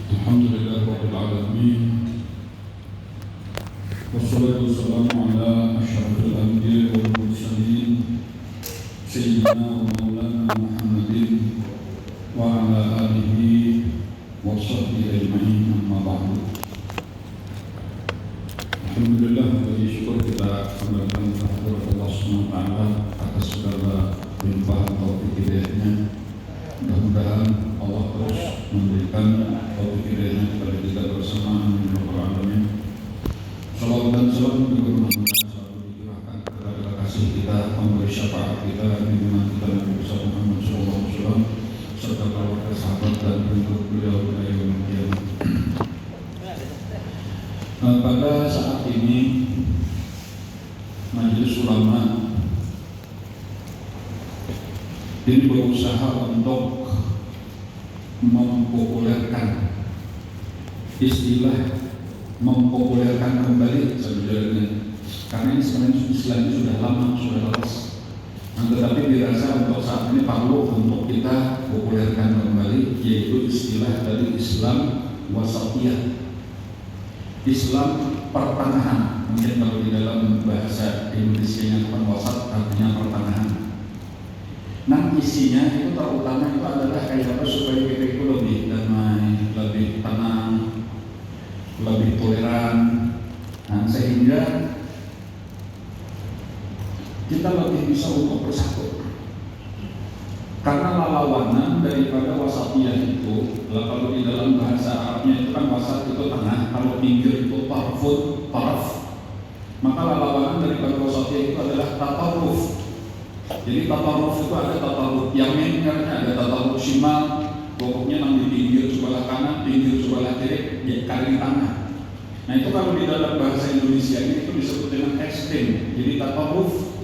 Alhamdulillah Rabbil Alamin. Wassalatu wassalamu ala asyrafil anbiya'i wal mursalin Sayyidina wa maulana Muhammadin wa ala alihi wa sahbihi ajma'in, amma ba'du. Alhamdulillah, bagi syukur kita kembalikan kehadirat Allah SWT atas segala limpahan taufik hidayahnya. Mudah-mudahan Allah terus memberikan taufik hidayahnya kepada kita bersama di Rabbul Alamin. Salawat dan salam juga mudah-mudahan selalu dicurahkan kepada kekasih kita, pemberi syafaat kita, junjungan kita Nabi besar Muhammad SAW, serta keluarga, sahabat dan pengikut beliau pada yaumil qiyamah. Pada saat ini Majelis Ulama ini berusaha untuk mempopulerkan istilah, mempopulerkan kembali sebenarnya, karena ini sebenarnya istilah ini sudah lama, sudah lepas. Tetapi dirasa untuk saat ini perlu untuk kita populerkan kembali, yaitu istilah dari Islam wasatiyah, Islam pertengahan. Mungkin kalau di dalam bahasa Indonesia-nya bukan wasat, artinya pertengahan. Nah, isinya itu terutama itu adalah kayak apa supaya kita itu lebih damai, lebih tenang, lebih toleran, nah, sehingga kita lebih bisa untuk bersatu. Karena lawanan daripada wasatiyah itu, kalau di dalam bahasa Arabnya itu kan wasat itu tengah, kalau pinggir itu taraf. Maka lawanan daripada wasatiyah itu adalah tatarruf. Jadi tatarruf itu ada tatarruf yamin, karena ada tatarruf shimal, pokoknya yang di pinggir sebelah kanan, pinggir sebelah kiri, ya kali tengah. Nah itu kalau di dalam bahasa Indonesia ini itu disebut dengan ekstrem. Jadi tatarruf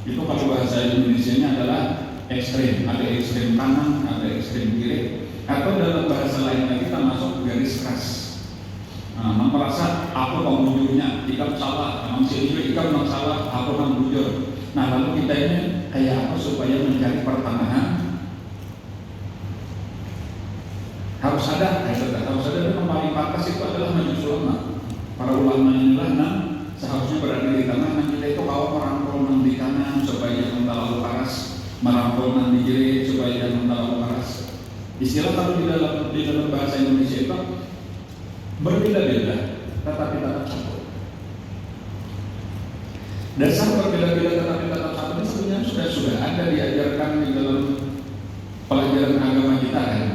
itu kalau bahasa Indonesia-nya adalah ekstrem, ada ekstrem kanan, ada ekstrem kiri, atau dalam bahasa lain lagi kita masuk garis keras. Merasa aku pembujurnya, ikam salah, manusia juga ikam yang salah, aku yang bujur. Nah lalu kita ini kayak apa supaya mencari pertengahan? Harus ada yang paling pantas itu adalah majelis ulama. Para ulama inilah seharusnya berada di tengah. Nah kita itu kalau merangkul di kanan supaya jangan terlalu keras, merangkul di kiri supaya jangan terlalu keras. Istilah kalau di dalam bahasa Indonesia itu berbeda-beda, tetapi tetap satu. Dasar berbeda-beda tetapi tetap satu ini sebenarnya sudah ada diajarkan di dalam pelajaran agama kita kan.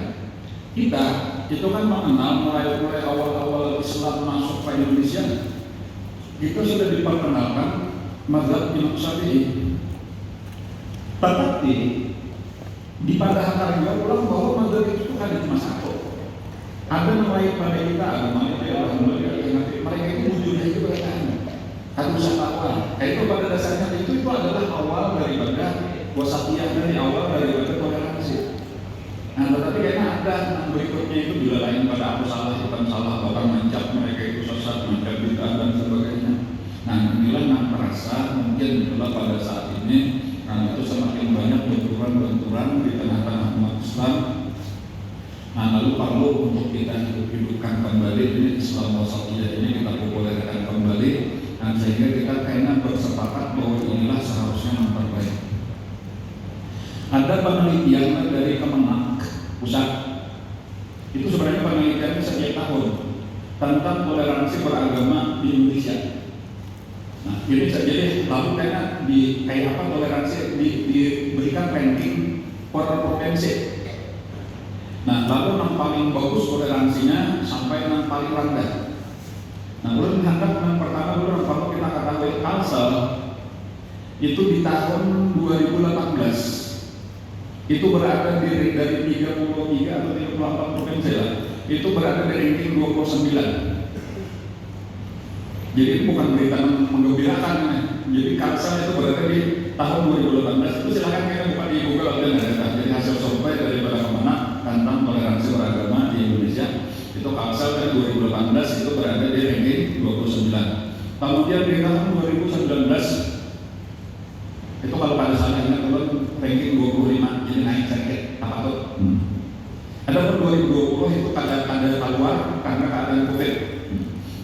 Kita itu kan mengenal mulai awal-awal Islam masuk ke Indonesia, kita sudah diperkenalkan mazhab Imam Syafi'i. Tetapi di pada hakikatnya ulang bahwa mazhab itu kan cuma satu. Ada yang lain pada kita agama mereka itu wujudnya itu berkaitan. Harus apa? Itu pada dasarnya itu adalah awal daripada wasatiyah, dari awal daripada toleransi. Nah, tetapi karena ada berikutnya itu bila lain pada aku salah, bukan salah, bahkan mencap mereka itu sesat, mencap bid'ah dan sebagainya. Nah, inilah yang merasa mungkin itulah pada saat ini, karena itu semakin banyak benturan-benturan di tengah-tengah umat Islam. Nah, lalu perlu untuk kita hidupkan kembali ini Islam wasatiyah ini, kita populerkan kembali. Dan sehingga kita kayaknya bersepakat bahwa inilah seharusnya yang terbaik. Ada penelitian dari Kemenak Pusat, itu sebenarnya penelitiannya setiap tahun tentang toleransi beragama di Indonesia. Nah, jadi lalu kayaknya kayak apa toleransi diberikan ranking per provinsi. Nah, lalu yang paling bagus toleransinya sampai yang paling rendah. Nah, ulun mengangkat yang pertama dulu kalau kita ketahui Kalsel itu di tahun 2018 itu berada dari 33 atau 34 provinsi lah, itu berada di ranking 29. Jadi itu bukan berita menggembirakan. Jadi Kalsel itu berada di tahun 2018. Itu silakan kita buka di Google dan ada. Jadi hasil survei daripada Kemenak tentang toleransi beragama di Indonesia. Itu Kalsel dari 2018 itu berada di ranking 29. Kemudian di tahun 2019 itu kalau pada saat ini turun ranking 25, jadi naik sedikit apa tuh? Ada tahun 2020 itu kadang ada keluar karena keadaan COVID.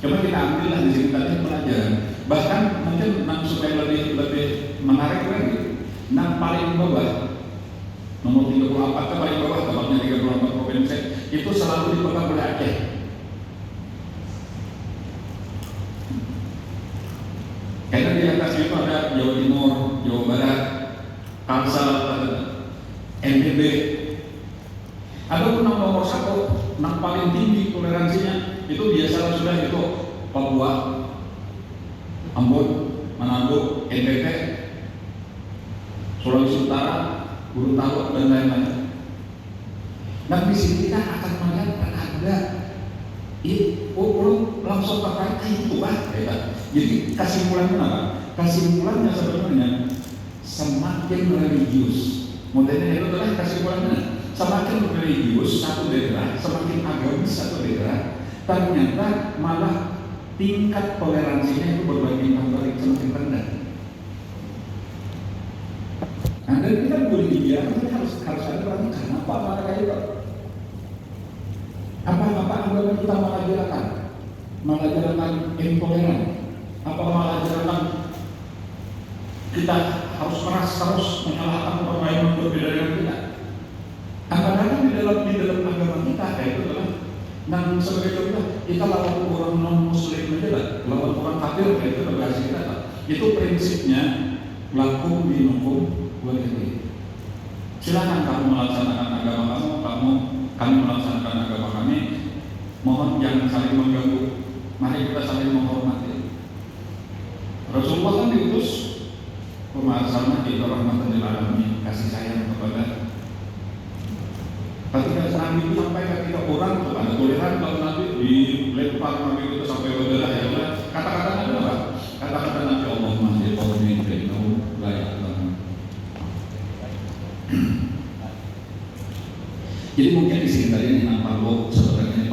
Coba kita ambillah di sini tadi pelajaran. Bahkan mungkin supaya lebih menarik lagi. Paling bawah nomor 34 ke paling bawah tempatnya 34 provinsi itu selalu dipegang oleh Aceh. Karena di atasnya itu ada Jawa Timur, Jawa Barat, Kalsel, NTB. Adapun nomor 1, paling tinggi toleransinya itu biasalah sudah itu Papua, Ambon, Manado, NTB, Sulawesi Utara, Gorontalo dan lain-lain. Nah di sini kita akan melihat ada langsung terkait itu Jadi kesimpulannya apa? Kesimpulannya sebenarnya semakin religius. Modelnya itu adalah kesimpulannya semakin religius satu daerah, semakin agamis satu daerah, ternyata malah tingkat toleransinya itu berbanding terbalik semakin rendah. Nah, dan kita boleh dibiarkan, tapi harus ada perhatian. Kenapa mereka itu? Apa agama kita mengajarkan intoleran? Apa mengajarkan kita harus keras terus menyalahkan orang lain yang berbeda dengan kita? Kadang-kadang di dalam agama kita itu adalah sebagai contoh kita lawan orang non muslim aja lah, lawan orang kafir itu bahasa kita lah. Itu prinsipnya lakum dinukum wajib. Silakan kamu melaksanakan agama kami melaksanakan agama kami. Mohon jangan saling mengganggu. Mari kita saling menghormati. Rasulullah kan diutus pemahaman kita rahmatan lil alamin, kasih sayang kepada. Ketika Nabi itu sampai ketika orang tuh ada toleran, kalau Nabi dilempar Nabi itu sampai berdarah ya udah. Kata-kata Nabi apa? Kata-kata Nabi Allahumma ya qawmi bainahum la ya'lamun. Jadi mungkin di sini tadi ini nampak sebenarnya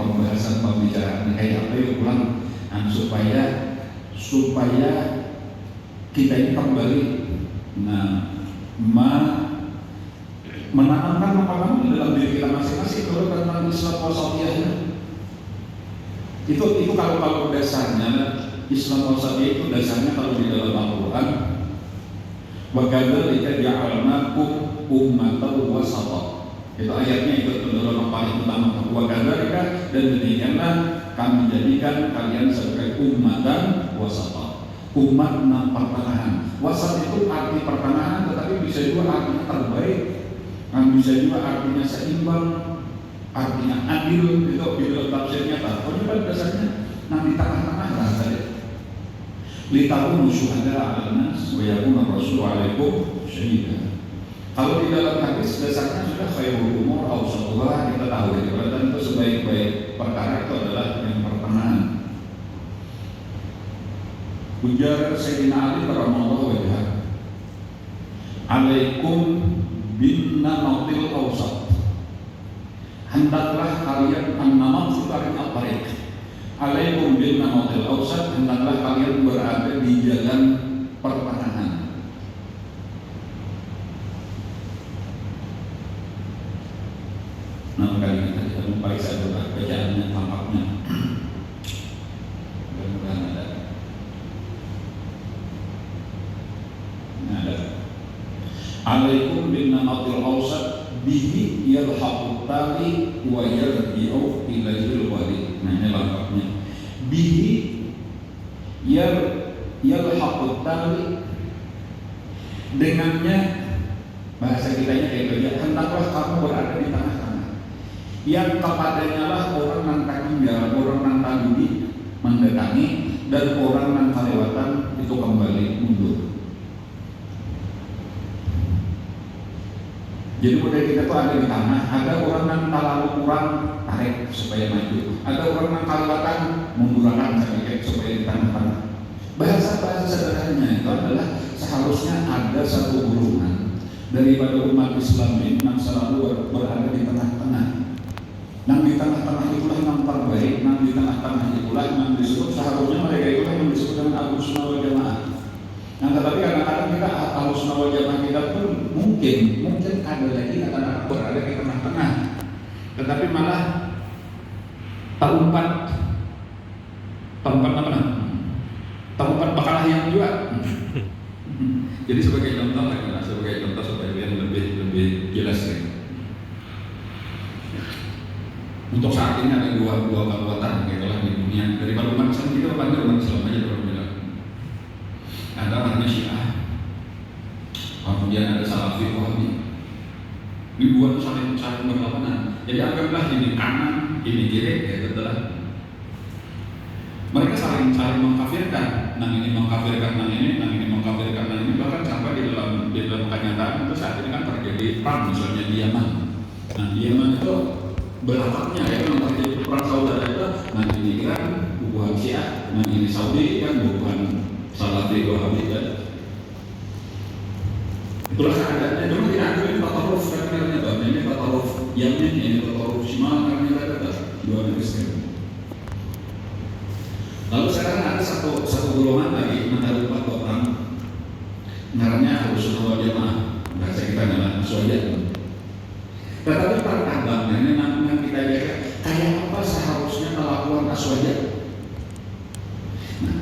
pembicaraan kayak apa ya ulang supaya kita ini kembali menanamkan apa di dalam diri kita masing-masing kalau tentang Islam wasatiyah. Itu kalau dasarnya Islam wasatiyah itu dasarnya kalau di dalam Al-Qur'an wa kadzalika ja'alnakum ummatan wasata. Itu ayatnya itu adalah yang paling utama. Wa kadzalika, dan demikianlah kami jadikan kalian sebagai ummatan wasata. Umat pertengahan. Wasat itu arti pertengahan, tetapi bisa juga artinya terbaik, bisa juga artinya seimbang, artinya adil. Itu di dalam tafsirnya pokoknya pada dasarnya di tengah-tengah lah tadi. Litakunu syuhada 'alan nas wa yakuna rasul 'alaikum syahida. Kalau di dalam hadis dasarnya sudah khairul umur awsatuha, kita tahu ya, berarti itu sebaik-baik perkara itu adalah yang pertengahan. Ujar Sayyidina Ali radhiyallahu anhu, alaikum bin namatil awsat. Hendaklah kalian an-namat sutarin al-tariq. Alaikum bin namatil awsat, hendaklah kalian berada di jalan pertengahan. Kali ini tadi kami paling saya bacaannya tampaknya mudah-mudahan ada. Alaikum bin namatil awsat bihi yalhaqut tali wa yarji'u ilaihil wali. Nah ini lengkapnya. Bihi yalhaqut tali, dengannya bahasa kitanya kayak kerja, hendaklah kamu berada di tengah-tengah. Yang kepadanya lah orang nantang tinggal, orang nantang budi mendatangi, dan orang nantang lewatan itu kembali mundur. Jadi budaya kita tuh ada di tengah, ada orang nantang lalu kurang tarik supaya maju, ada orang nantang lewatan mundurkan sedikit supaya di tengah-tengah. Bahasa sederhananya itu adalah seharusnya ada satu golongan daripada umat Islam ini yang selalu berada di tengah-tengah. Di tengah-tengah itulah yang terbaik, di tengah-tengah itulah yang disebut, seharusnya mereka itulah yang disebut dengan Ahlus Sunnah wal Jamaah. Tetapi kadang-kadang kita Ahlus Sunnah wal Jamaah kita pun mungkin ada lagi kadang-kadang berada di tengah-tengah, tetapi malah tak umpat apa namanya? Tak umpat bakalah yang juga. Jadi sebagai contoh supaya lebih jelas ya. Untuk saat ini ada dua kekuatan gitu lah di dunia. Daripada umat Islam kita panggil umat Islam aja kalau bilang. Ada namanya Syiah, kemudian ada Salafi, Wahabi. Di dua itu saling berlawanan. Jadi anggaplah ini kanan, ini kiri, ya betul. Mereka saling mengkafirkan. Nang ini mengkafirkan nang ini, nang ini mengkafirkan nang ini. Bahkan sampai di dalam kenyataan itu saat ini kan terjadi perang misalnya di Yaman. Nah di Yaman itu belakangnya ya kan terjadi perang saudara itu. Nah ini Iran, bubuhan Syiah, nah ini Saudi kan bubuhan Salafi, Wahabi kan. Itulah keadaannya. Cuma tidak ada ini tataruf karena bahwa ini tataruf Yamin, ini tataruf Shimal karena ada dua negeri. Lalu sekarang ada satu golongan lagi menurut empat orang, namanya Ahlussunnah wal Jamaah, bahasa kita adalah Ahlussunnah. Tetapi terkadang ini namanya kita jaga kayak apa seharusnya kelakuan Ahlussunnah. Nah,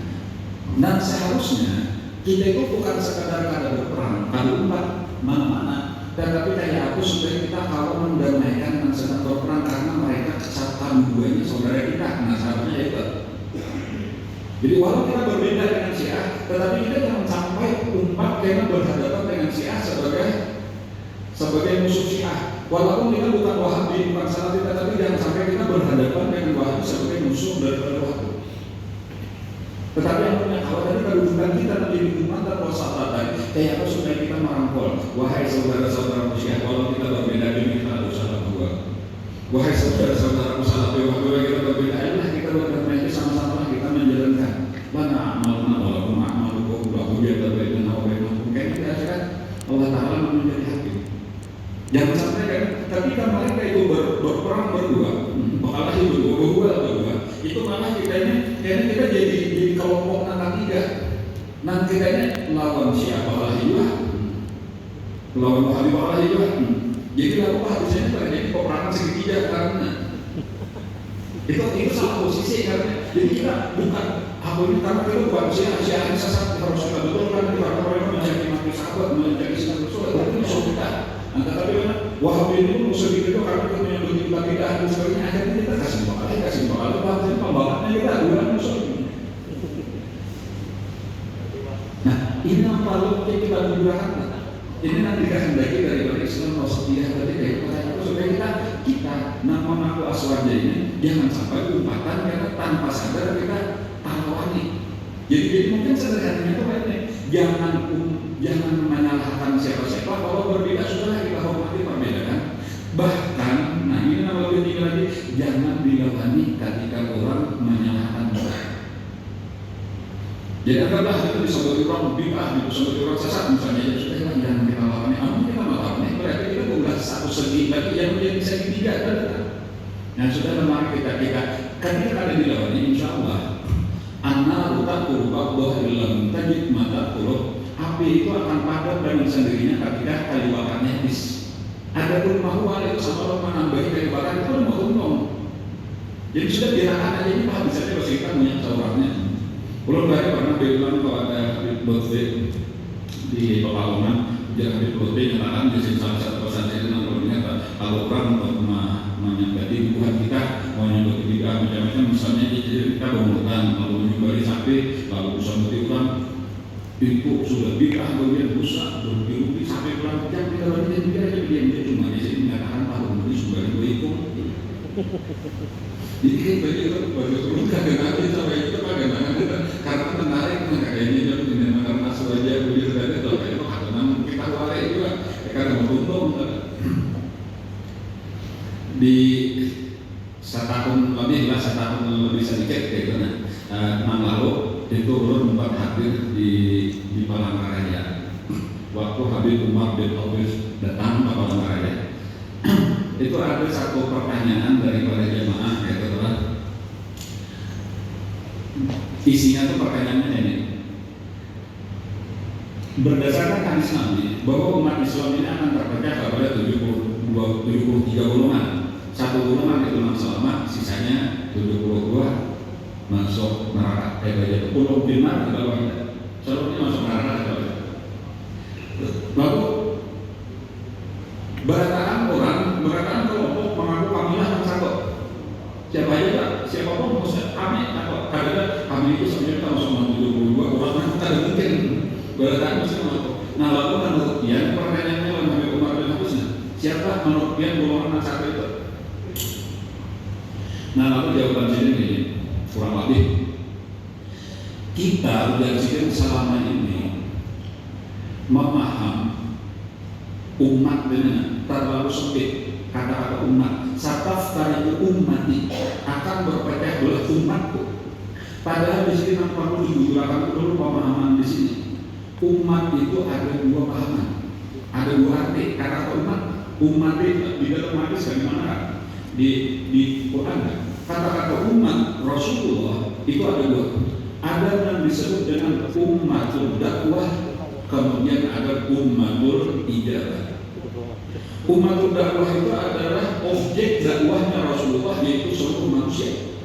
dan seharusnya kita itu bukan sekadar kada berperang, kada umpat mana-mana, tetapi kayak aku supaya kita kalau mendamaikan dan sedang berperang karena mereka kecatan duanya saudara kita. Nah seharusnya itu. Jadi walau kita berbeda dengan Syiah, tetapi kita jangan sampai umat karena berhadapan dengan Syiah sebagai musuh Syiah. Walaupun kita bukan Wahabi, bukan Salafi, tetapi jangan sampai kita berhadapan dengan Wahabi sebagai musuh daripada Wahabi. Tetapi yang punya kalau tadi kedudukan kita menjadi umat dan wasatah tadi, kayak apa supaya kita merangkul, wahai saudara-saudara Syiah, walau kita berbeda dengan kita ada usaha dua. Wahai saudara-saudara Salafi, walau kita berbeda, ayolah kita berdamai sama-sama kita menjalankan. Mana amalna walaupun amalukum lahu yatabayyana wa bainakum kayak kita kan Allah Taala menjadi hakim. Jangan sampai kan ketika mereka itu berperang berdua, bakalah berdua, itu malah kita jadi kelompok antara tiga. Nanti kita lawan siapa lagi juga, lawan Wahabi lagi juga. Jadi lalu habisnya terjadi peperangan segitiga karena itu salah posisi karena jadi kita bukan apa ini karena kita bukan Syiah sesat harus kita betulkan karena mereka menjadi mati sahabat menjadi sinat Rasul itu musuh kita. Tetapi Wahabi ini musuh kita karena kita menyebut kita tidak dan sebagainya. Akhirnya kita kasih bakal jadi pembawaannya kita dua musuh ini. Nah ini yang perlu kita gunakan. Ini nanti kehendaki daripada Islam Wasatiyah tadi dari supaya kita mengaku aswaja ini jangan sampai umpatan karena tanpa sadar kita tarawani. Jadi mungkin sederhananya itu ini jangan menyalahkan siapa-siapa bahwa berbeda sudahlah kita hormati perbedaan. Bahkan, nah ini nama lebih tinggi lagi, jangan dilawani ketika orang menyalahkan kita. Jadi anggaplah itu disebut orang bid'ah, disebut orang sesat misalnya, ya sudah jangan kita lawan. Namun kita melawannya berarti kita bukan satu segi lagi yang menjadi segitiga kan? Nah sudah mari kita kan kita ada dilawani, insya Allah. Anna rutakul ba'dah illam tajid mata kulub. Api itu akan padam dengan sendirinya ketika kayu bakarnya habis. Adapun mahwal itu sama orang menambahi kayu bakar itu mau untung. Jadi sudah dirakan aja ini pak bisa kita kita punya seorangnya. Belum dari pernah bilang kalau ada Lutfi di Pekalongan, jangan di Lutfi nyatakan di sini salah satu pesan saya namanya kalau orang menyembadi Tuhan kita mau nyembadi kita macam-macam misalnya kita bangunkan lalu menyembadi sapi lalu bersambut orang itu sudah bid'ah bagian dosa berbiru sampai pulang jam kita lagi dia cuma di sini mengatakan kalau membeli sembari itu jadi kan bagi turun kadang-kadang kita sampai itu kadang-kadang karena menarik kayaknya jadi dengan karena saja begitu tadi kalau itu karena kita wale juga karena beruntung di setahun lebih sedikit kayak gitu teman lalu itu ulun sempat hadir di Palangkaraya waktu Habib Umar bin Abdul datang ke Palangkaraya itu ada satu pertanyaan dari para jemaah yaitu adalah isinya tuh pertanyaannya ini berdasarkan hadis Nabi bahwa umat Islam ini akan terpecah kepada 73 golongan satu golongan itu masuk selamat, sisanya 72 masuk neraka. Pulau Binar di bawahnya, seluruhnya masuk neraka di bawah. Lalu berataan kelompok mengaku kamilah yang satu. Siapa aja, siapapun bisa kami atau kadang kami itu sebenarnya tahun 1972 orang tidak mungkin berataan mesti masuk. Nah lalu menurut dia pertanyaannya oleh Nabi Umar bin Habsnya, siapa menurut dia golongan satu itu? Nah lalu jawaban sini ini kurang lebih kita udah selama ini memaham umat dengan terlalu sempit. Kata-kata umat, sataf tariku umati akan berpecah belah umatku. Padahal di sini perlu dibujurkan dulu pemahaman di sini. Umat itu ada dua pahaman, ada dua arti. Kata umat itu di dalam hadis bagaimana? Di Quran. Kata-kata umat Rasulullah itu ada dua. Ada yang disebut dengan ummatul dakwah, kemudian ada ummatul ijabah. Umatul dakwah itu adalah objek dakwahnya Rasulullah, yaitu seluruh manusia.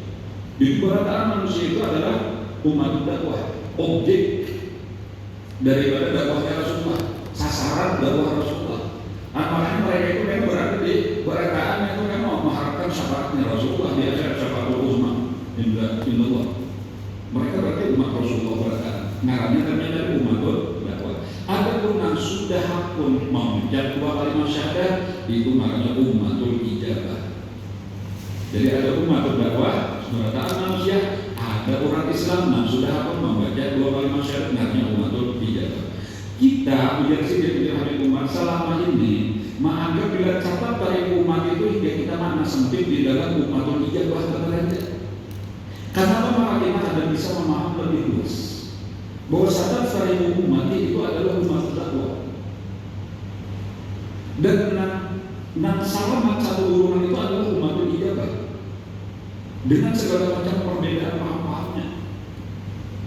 Di berataan manusia itu adalah umatul dakwah, objek daripada dakwahnya Rasulullah, sasaran dakwah Rasulullah. Makanya mereka itu kan berada di berataan itu kan mengharapkan syafaatnya Rasulullah, di akhir syafaatul uzma indallah. Mereka berarti umat Rasulullah berataan. Ngarannya dari umatul dakwah. Ada pun yang sudah pun mengucap dua kalimat syahadat itu namanya ummatul ijabah. Jadi ada ummatul dakwah berataan manusia, ada orang Islam yang sudah pun membaca dua kalimat syahadat namanya ummatul ijabah. Kita ujar sini Habib Umar selama ini menganggap bila catat dari umat itu hingga kita makna sempit di dalam ummatul ijabah terlalu. Karena maka kita ada bisa memaham lebih luas bahwa sadar dari umat itu adalah umat dakwah. Dan selamat satu golongan itu adalah umat ijabah dengan segala macam perbedaan paham-pahamnya.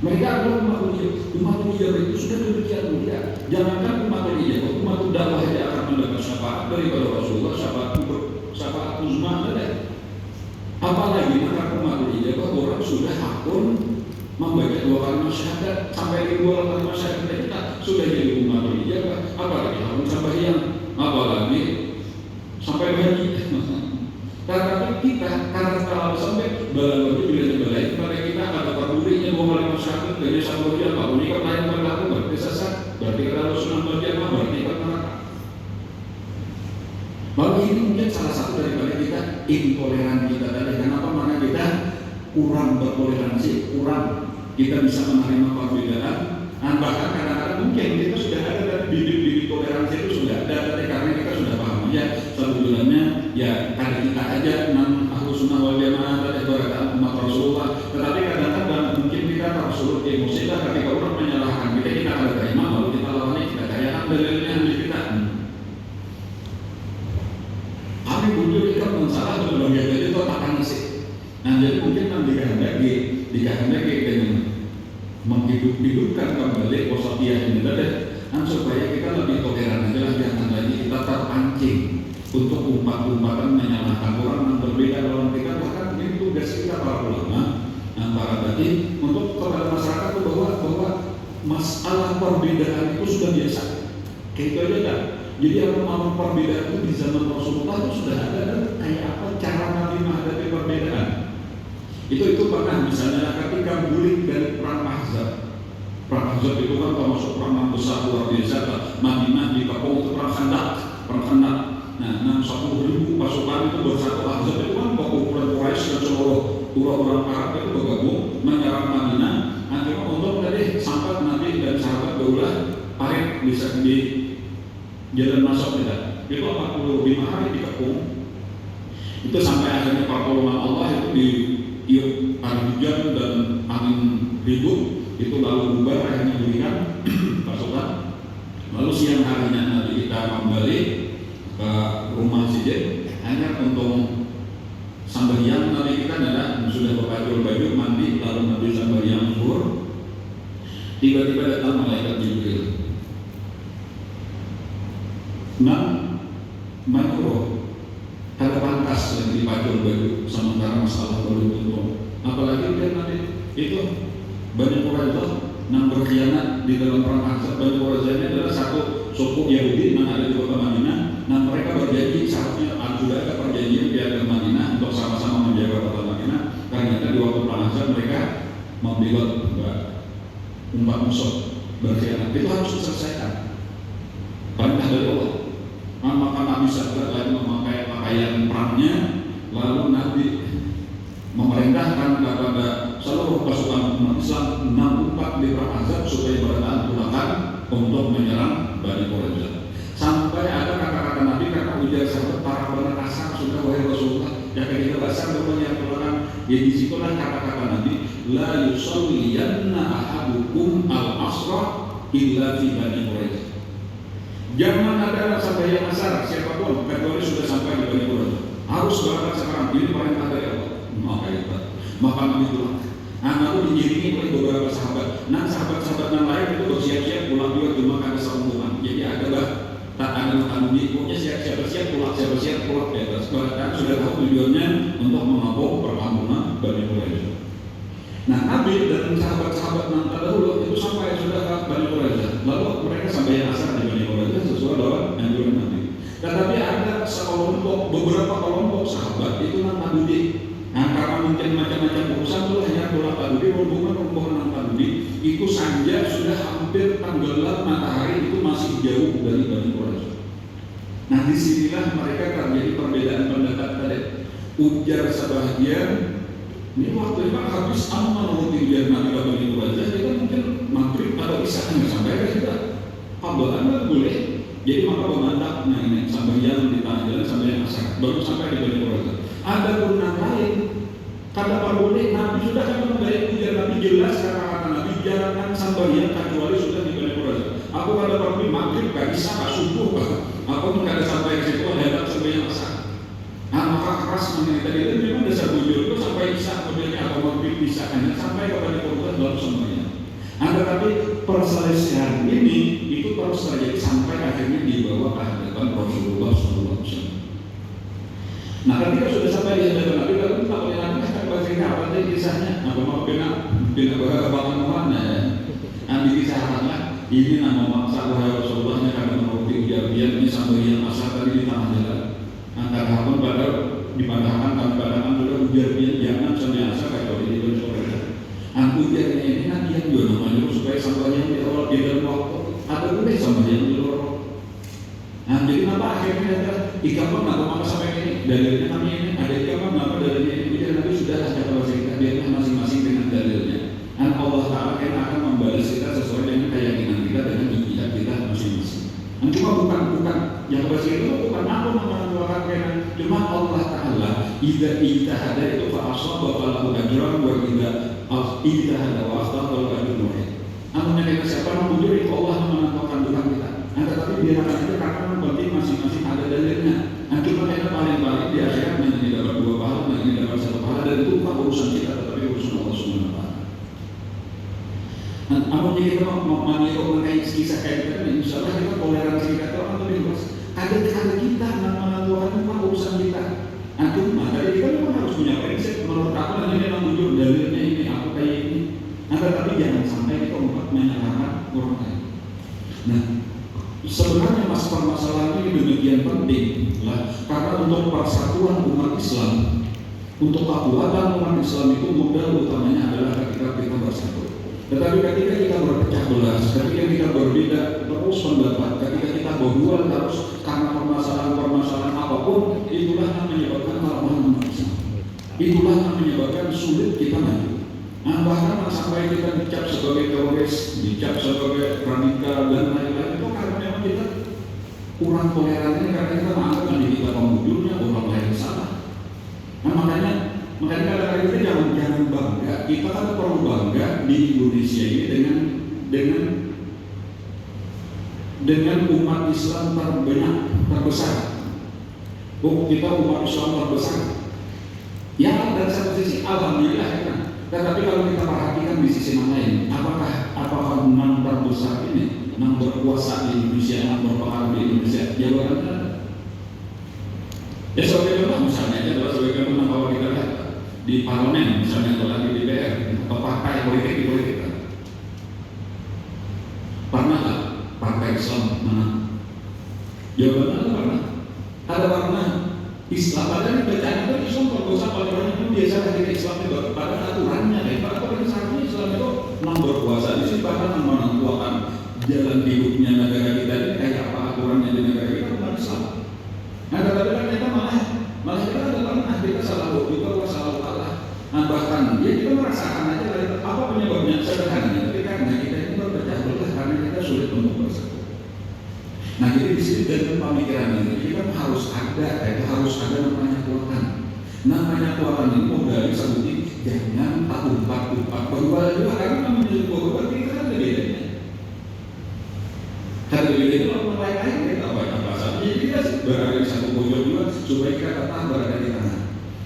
Mereka adalah umat ijabah itu sudah demikian mulia. Jangankan umat ijabah, umat dakwah saja akan mendapat syafaat daripada Rasulullah, syafaat uzma ada. Apalagi maka umat ijabah orang sudah hakun membaca dua kalimat syahadat sampai di dua kalimat syahadat kita sudah jadi umat ijabah, apalagi harus sembahyang, apalagi sampai haji. Tetapi kita karena terlalu sampai balapan bila dibalik pada kita ada peduli dua kalimat syahadat dari satu dia kalau ini kan lain berlaku berarti sesat, berarti kalau sunnah berjamaah berarti kan neraka. Maka ini mungkin salah satu daripada kita intoleran kita tadi. Kenapa? Karena kita kurang bertoleransi, kurang kita bisa menerima perbedaan. Dan bahkan kadang-kadang mungkin kita sudah ada dari bibit-bibit toleransi itu sudah ada, tapi karena kita sudah paham ya sebetulnya ya karena kita aja Ahlus Sunnah wal Jamaah tadi berataan umat Rasulullah. Tetapi kadang-kadang mungkin kita tersulut emosi lah ketika orang menyalahkan kita ada terima lalu kita lawan kita kayakan dalilnya di kita. Tapi bujur kita mensalah berbagai jadi itu akan sih. Nah jadi mungkin nanti dikehendaki dengan menghidupkan kembali wasatiyah ini tadi, dan supaya kita lebih toleran aja lah, jangan lagi kita terpancing untuk umat-umatan menyalahkan orang yang berbeda dalam kita. Bahkan ini tugas kita para ulama dan para dai untuk kepada masyarakat itu bahwa masalah perbedaan itu sudah biasa. Kayak itu aja kan. Jadi apa perbedaan itu di zaman Rasulullah itu sudah ada dan kayak apa cara Nabi menghadapi perbedaan. Itu pernah misalnya ketika guling dari perang Ahzab. Perang Ahzab itu kan termasuk perang yang besar luar biasa. Madinah dikepung itu perang Khandaq. Nah, 10.000 pasukan itu bersatu. Ahzab itu kan perkumpulan Quraisy dan seluruh orang Arab itu bergabung menyerang Madinah. Akhirnya untuk tadi sampai Nabi dan sahabat daulah parit bisa di jalan masuk kita. Itu 45 hari dikepung. Itu sampai akhirnya pertolongan Allah itu tiup angin hujan dan angin ribut itu lalu bubar akhirnya berikan pasukan. Lalu siang harinya nanti kita kembali ke rumah Siddiq hanya untuk sambahyang. Nanti kita adalah sudah berpakai baju mandi lalu nanti sambahyang zuhur. Tiba-tiba datang malaikat Jibril. Menyuruh kalau pantas itu Bani Quraidah yang berkhianat di dalam perang Ahzab. Bani Quraidah ini adalah satu suku Yahudi yang ada di kota Madinah. Nah mereka berjanji seharusnya sudah ada perjanjian di ke Madinah untuk sama-sama menjaga kota Madinah. Ternyata di waktu perang Ahzab mereka membelot umat musuh berkhianat. Itu harus diselesaikan. Perintah dari Allah. Maka Nabi SAW lagi memakai pakaian perangnya, lalu Nabi memerintahkan kepada seluruh pasukan umat Islam 64 di perang Ahzab supaya bertahan untuk menyerang Bani Quraidah. Sampai ada kata-kata Nabi karena ujar sahabat para benar kasar sudah wahai Rasulullah, ya kita kasar rupanya pulangan. Ya disitulah kata-kata Nabi, la yusalliyanna ahadukum al-asra illa fi Bani Quraidah. Jangan ada sampai yang asar siapapun kecuali sudah sampai di Bani Quraidah. Harus berangkat sekarang. Ini perintah dari Allah. Maka Nabi pulang. Lalu diiringi oleh beberapa sahabat. Nah sahabat-sahabat yang lain itu bersiap-siap pulang juga cuma karena serombongan. Jadi ada tak ada makan di pokoknya siap-siap pulang di atas. Karena sudah tahu tujuannya untuk mengobok perkampungan Bani Quraidah. Nah Nabi dan sahabat-sahabat yang terdahulu itu sampai sudah ke Bani Quraidah. Lalu mereka sampai yang asar di Bani Quraidah sesuai dengan anjuran Nabi. Tetapi ada beberapa kelompok sahabat itu yang Nabi. Nah karena mungkin macam-macam urusan itu hanya pulang tadudi, rombongan tadudi itu saja sudah hampir tenggelam matahari itu masih jauh dari Bani Quraidah. Nah disinilah mereka terjadi perbedaan pendapat tadi. Ujar sebagian, ini waktu itu habis aman menuruti ujar Nabi Bani Quraidah, kita mungkin maghrib atau isya nggak sampai ke kita. Pablaan nggak boleh. Jadi maka memandang, nah ini sampai yang di tengah jalan sampai yang asar, baru sampai di Bani Quraidah. Ada pernah lain kata Pak boleh, Nabi sudah akan membayar ujar Nabi jelas kata Nabi jangan sampai kecuali sudah di Bani Quraidah. Aku kata Pak boleh maghrib gak bisa, gak subuh, aku nggak ada sampai ke situ, ada sampai yang asar. Nah maka keras mengenai tadi itu memang dasar bujur itu sampai isya kemudiannya atau maghrib bisa hanya sampai ke Bani Quraidah baru semuanya. Nah tetapi perselisihan ini itu terus terjadi sampai akhirnya dibawa ke hadapan Rasulullah SAW. Nah ketika sudah sampai di hadapan Nabi, lalu tak boleh Nabi akan bercerita apa saja kisahnya. Apa mau bina berapa mana ya? Nabi kisahkanlah ini nama maksa wahai Rasulullahnya karena menuruti ujar-ujar ini sampai yang asal tadi di tengah jalan. Antara hakun pada dipandangkan kadang-kadang sudah ujar-ujar jangan sampai asal kayak di Bani Quraidah. Ujarnya ini nanti yang juga namanya supaya sampai yang di awal di dalam waktu ada boleh sampai yang di luar. Nah jadi kenapa akhirnya ada ikaman atau maka sampai ini dalilnya kami ini ada ikaman apa dalilnya ini ujar Nabi sudah ada kalau kita biarlah masing-masing dengan dalilnya. Dan Allah Taala akan membalas kita sesuai dengan keyakinan kita dengan ijtihad kita masing-masing. Dan cuma bukan yang bahasa itu bukan aku mengeluarkan keyakinan, cuma Allah Taala idza ijtahada itu fa asaba falahu ajran wa idza ijtahada wa akhta falahu ajrun wahid. Namun kita siapa yang menjuri Allah menentukan Tuhan kita. Nah tetapi biarkan itu karena penting masing-masing ada dalilnya. Nah cuma kita paling-paling di akhirat ini dapat 2 pahala, ini dapat 1 pahala dan itu bukan urusan kita tetapi urusan Allah SWT. Nah apabila kita mau meniru mengenai kisah kayak kita, insya Allah kita toleransi kita orang lebih luas. Ada kita menentukan bukan urusan kita. Nah cuma dari kita memang harus punya prinsip. Menurut aku nanti memang jujur dalilnya ini aku kayak ini. Nah tetapi jangan sampai kita menyalahkan orang lain. Nah sebenarnya permasalahan ini demikian penting lah, karena untuk persatuan umat Islam, untuk kekuatan umat Islam itu modal utamanya adalah ketika kita bersatu. Tetapi ketika kita berpecah belah, ketika kita berbeda terus pendapat, ketika kita berdua terus karena permasalahan apapun, itulah yang menyebabkan kelemahan umat Islam. Itulah yang menyebabkan sulit kita maju. Nah bahkan sampai kita dicap sebagai teroris, dicap sebagai radikal dan lain-lain itu karena memang kita kurang toleransi karena kita menganggap diri kita pemujurnya orang lain salah. Nah makanya kadang-kadang kita jangan bangga. Kita kan perlu bangga di Indonesia ini dengan umat Islam terbesar. Kita umat Islam terbesar. Ya dari satu sisi alhamdulillah ya. Tetapi kalau kita perhatikan di sisi yang lain, apakah enam terbesar ini, enam berkuasa di Indonesia, enam berpengaruh di Indonesia, jawabannya ya sebagai contoh misalnya adalah sebagai contoh kalau kita lihat di parlemen misalnya atau di DPR atau partai politik di politik kan? Pernah nggak partai Islam menang? Jawabannya ada pernah. Ada pernah. Islam padahal bacaan itu Islam kalau dosa paling banyak itu biasa ketika Islam itu pada aturannya deh. Pada seharusnya Islam itu memang berkuasa di sini bahkan menentukan jalan hidupnya negara kita ini kayak apa aturannya di negara kita bukan Islam. Nah tetapi kan kita malah kita ada pernah kita selalu kalah. Nah bahkan ya kita merasakan aja apa penyebabnya sederhananya. Tapi karena kita ini berpecah belah karena kita sulit untuk bersatu. Nah jadi di sini dengan pemikiran ini kita harus ada namanya kekuatan. Namanya kekuatan ini modalnya seperti jangan umpat berubah juga karena namanya berubah kita kan ada bedanya. Karena beda itu orang lain kita banyak bahasa. Jadi kita berada di satu pojok juga supaya kita tetap berada di tengah.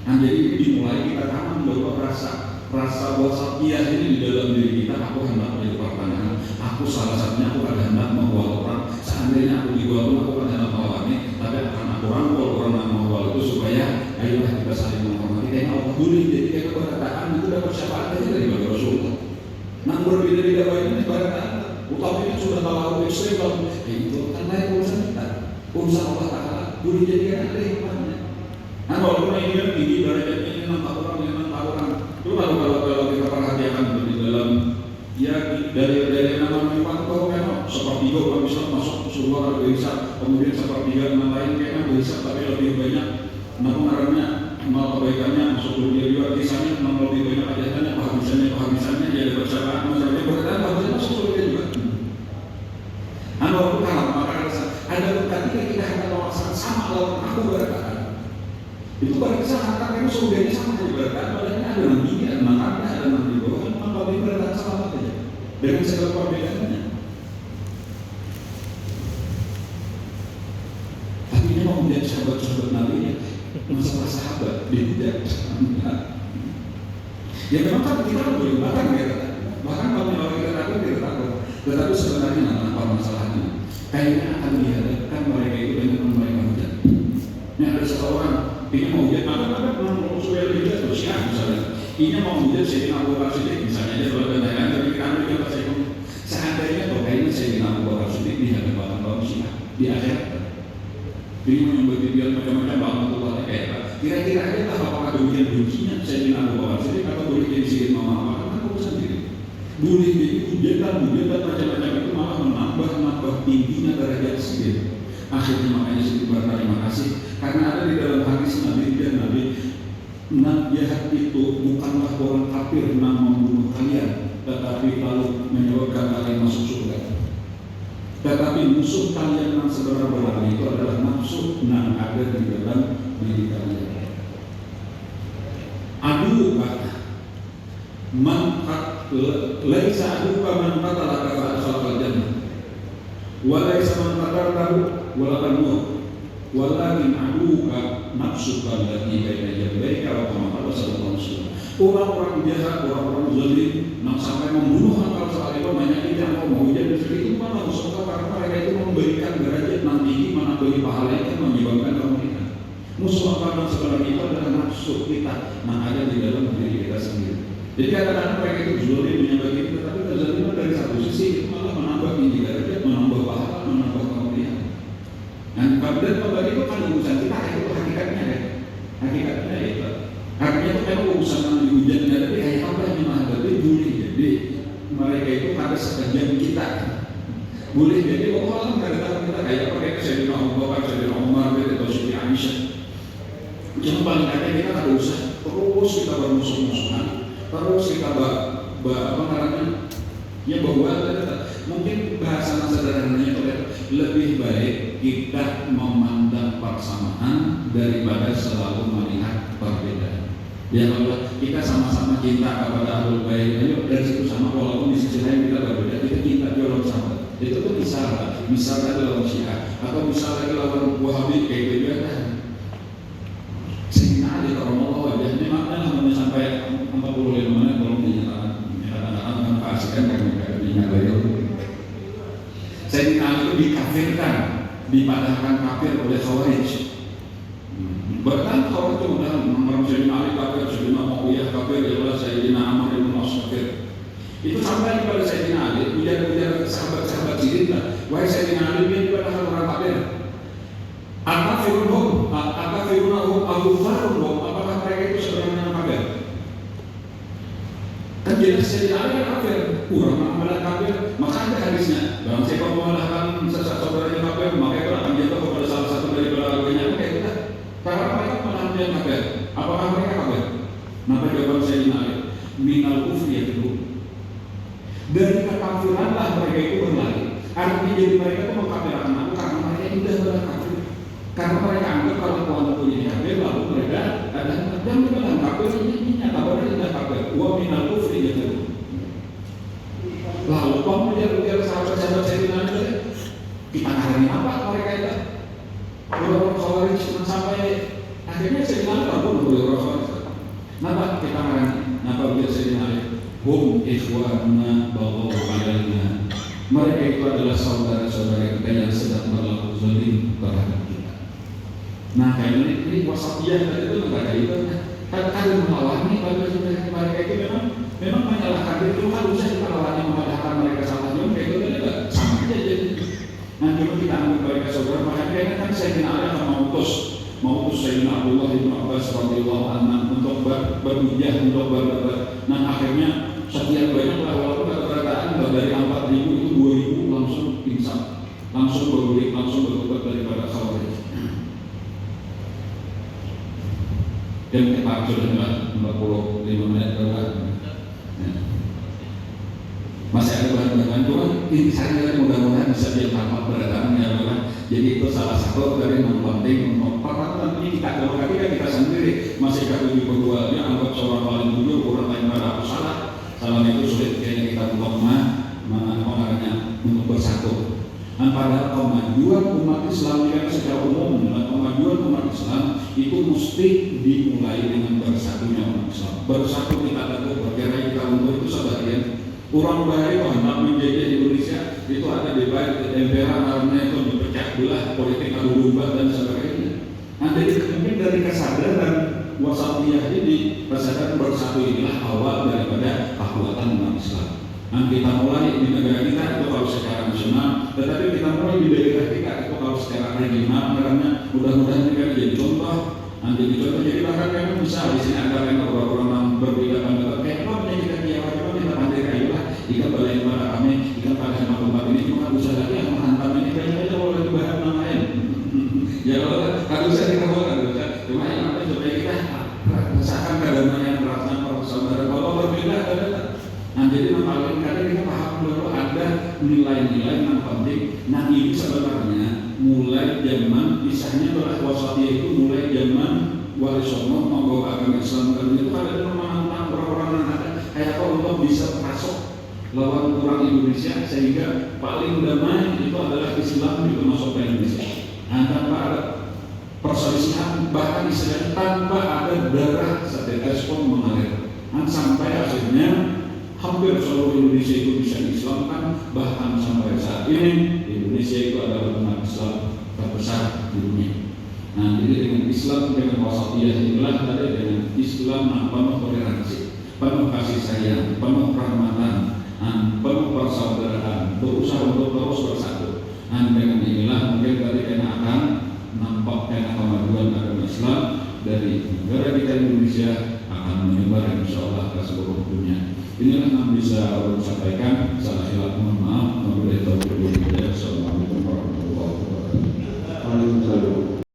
Nah jadi dimulai kita tanam bahwa rasa wasatiyah ini di dalam diri kita. Aku hendak menjadi pertanyaan. Aku salah satunya aku ada hendak membawa orang. Seandainya aku dibuat pun aku kan hendak melawannya. Tapi akan aku rangkul orang yang mengawal itu supaya ayolah kita saling menghormati. Karena Allah boleh jadi kayak keberkataan itu dapat syafaat aja dari Rasulullah. Nah berbeda-beda ini keberkataan. Utama itu sudah terlalu ekstrim kalau itu kan lain urusan kita. Urusan Allah Ta'ala boleh jadi ada hikmahnya. Nah walaupun ini kan tinggi derajatnya ini 6 tahun. Itu kalau kita perhatikan di dalam ya dari nama Iman kalau memang sepertiga orang bisa masuk surga bisa, kemudian sepertiga yang lain kayaknya bisa tapi lebih banyak namanya mal kebaikannya masuk dunia juga kisahnya memang lebih banyak ajarannya penghabisannya jadi bersama masyarakat berkata bahwa masuk surga juga. Walaupun maka ada ketika kita hendak melaksanakan sama lawan aku berkata itu pada kesalahan karena surganya sama saja berkata padahal ada nanti ada makanya ada nanti bahwa memang kalau ini berkata sama saja dengan segala perbedaannya. Tapi ini mau menjadi sahabat-sahabat Nabi masalah sahabat dia tidak. Ya memang kan kita boleh bahkan kalau kita takut kita takut. Tetapi sebenarnya apa masalahnya? Kayaknya akan dihadapkan mereka itu dengan mereka hujan. Ini ada seseorang ini mau hujan, maka mau supaya lebih jatuh siap misalnya. Ini mau hujan saya Abu Bakar Siddiq misalnya aja kalau ada yang tapi kita ambil contoh saya seandainya kok kayaknya saya Abu Bakar Siddiq di hadapan kaum Syiah di akhirat. Ini menyebut dia macam-macam bahwa kayak kira-kira aja lah apakah demikian bencinya saya Abu Bakar Siddiq atau boleh jadi sikit mama kan aku sendiri. Boleh jadi hujatan macam-macam itu malah menambah tingginya derajat sedikit. Akhirnya makanya saya berterima kasih karena ada di dalam hadis Nabi dan jahat itu bukanlah orang kafir yang membunuh kalian, tetapi lalu menyebabkan kalian masuk surga. Tetapi musuh kalian yang sebenarnya itu adalah nafsu yang ada di dalam diri kalian. Aduh man laisa aduka man qatalaka fa adkhalal jannah wa laisa man qataltahu wa laqad nuh walakin aduka nafsuka allati baina jambayka wa kama qala sallallahu alaihi wasallam. Orang-orang jahat, orang-orang zalim yang sampai membunuh akal sekalipun banyak yang mau hujan seperti itu mana musuh karena mereka itu memberikan derajat yang tinggi mana bagi pahala itu menyebabkan mereka. Musuh akal yang sebenarnya itu adalah nafsu kita yang ada di dalam diri kita sendiri. Jadi kadang-kadang mereka itu zalim menyebabkan itu, tapi kezaliman dari satu sisi itu malah menambah tinggi derajat, menambah pahala, menambah kemuliaan. Dan kemudian kembali itu kan urusan kita itu hakikatnya ya. Hakikatnya itu. Artinya itu kan urusan yang dihujatnya tapi kayak apa yang menghadapi boleh jadi mereka itu ada sekejam kita. Boleh jadi Allah kadang-kadang kita kayak pakai Sayyidina Abu Bakar, Sayyidina Umar, atau Sayyidina Aisyah. Cuma paling kadang kita ada usaha terus kita bermusuh-musuhan. Terus kita ya bahwa mungkin bahasa sederhananya itu lebih baik kita memandang persamaan daripada selalu melihat perbedaan. Ya kalau kita sama-sama cinta kepada Ahlul Bait, ayo dari situ sama walaupun di sisi lain kita berbeda, kita cinta dalam sahabat. Itu tuh misalnya dalam Syiah atau misalnya lawan Wahabi kayak gitu kan. Sehingga ada kalau wajahnya maknanya sampai 45 menit belum dinyatakan keasikan karena dinyatakan itu. Sayyidina Ali itu dikafirkan, dipadahkan kafir oleh Khawarij. Bahkan Khawarij itu udah Sayyidina Ali kafir, Sayyidina Muawiyah kafir, ya Allah Sayyidina Amr bin As kafir. kan jelas Sayyidina Ali kan kafir, kurang mengamalkan kafir, maka ada hadisnya. Barang siapa mengalahkan saudaranya kafir, maka itu akan jatuh kepada salah satu dari keluarganya. Kayak kita, karena mereka mengamalkan kafir. Apakah mereka kafir? Maka jawaban Sayyidina Ali, minal kufri itu. Dari kekafiranlah mereka itu berlari. Artinya jadi mereka itu mengkafirkan aku karena mereka itu sudah berkafir. Karena mereka anggap kalau Tuhan punya kafir, lalu mereka ada yang bilang kafir ini nyata benar tidak kafir. Wa minal kufri itu. Lalu kemudian sahabat-sahabat Sayyidina Ali kita karena apa mereka itu? Orang Khawarij sampai akhirnya Sayyidina Ali pun orang Khawarij. Kenapa kita karena? Kenapa dia Sayyidina Ali? Hum ikhwanuna baghaw alaina. Mereka itu adalah saudara-saudara kita yang sedang berlaku zalim terhadap kita. Nah, kayak ini wasatiyah tadi itu enggak ada itu. Kadang melawan nih pada mereka itu memang menyalahkan itu harusnya kita lawannya memadahkan mereka salah juga kayak gitu enggak sama aja jadi. Nah, cuma kita ambil mereka saudara makanya kan Sayyidina Ali akan mengutus Sayyidina Abdullah bin Abbas radhiyallahu anhu untuk berhujjah untuk berdebat. Nah, akhirnya sekian banyak walaupun keberadaan dari 4.000 itu 2.000 langsung pingsan, langsung berguling, langsung bertobat daripada Khawarij. Dan kita sudah 45 menit berlalu. Masih ada bahan-bahan cuma ini saya mudah-mudahan bisa diangkat beradaan ya Bapak. Jadi itu salah satu dari yang penting untuk perhatian ini kita kalau kita sendiri masih kagum berduanya anggap seorang paling jujur kurang lain pada aku salah itu sulit kayaknya kita untuk mengarahnya untuk bersatu. Dan pada kemajuan umat Islam yang secara umum dan kemajuan umat Islam itu mesti dimulai dengan bersatunya umat Islam. Bersatu kita tentu berkira kita untuk itu sebagian. Orang baik hendak menjajah Indonesia itu ada debat MPR karena itu dipecah belah politik adu domba dan sebagainya. Nah, jadi mungkin dari kesadaran wasatiyah ini kesadaran bersatu inilah awal daripada kekuatan umat Islam. Nah, kita mulai di negara kita itu kalau secara nasional, tetapi kita mulai di daerah kita itu kalau secara regional karena mudah-mudahan ini jadi contoh. Nanti dicontoh jadi bahkan memang bisa di sini ada yang orang-orang berbeda pendapat kayak apa kita kita pandai kayulah jika balai pada kami jika pada tempat ini cuma bisa lagi yang menghantam ini kayaknya itu boleh bahan yang lain. Ya kalau harusnya kita boleh cuma yang apa supaya kita rasakan kedamaian perasaan persaudaraan kalau berbeda ada. Nah jadi paling kadang kita paham dulu ada nilai-nilai yang penting. Nah ini sebenarnya mulai zaman kisahnya adalah wasatiyah itu mulai zaman Wali Songo membawa agama Islam dan itu ada tentang orang-orang yang ada kayak apa untuk bisa masuk lawan orang Indonesia sehingga paling damai itu adalah Islam itu masuk ke Indonesia. Nah, tanpa ada perselisihan bahkan istilahnya tanpa ada darah setetes pun mengalir. Nah, sampai akhirnya hampir seluruh Indonesia itu bisa diislamkan bahkan sampai saat ini Indonesia itu adalah umat Islam terbesar di dunia. Nah, jadi dengan Islam dengan wasatiyah inilah tadi dengan Islam yang penuh toleransi, penuh kasih sayang, penuh rahmatan, penuh persaudaraan, berusaha untuk terus bersatu. Nah, dengan inilah mungkin tadi karena akan nampak karena kemajuan agama Islam dari negara kita Indonesia akan menyebar insya Allah ke seluruh dunia. Inilah yang bisa saya sampaikan. Salah hilaf mohon maaf.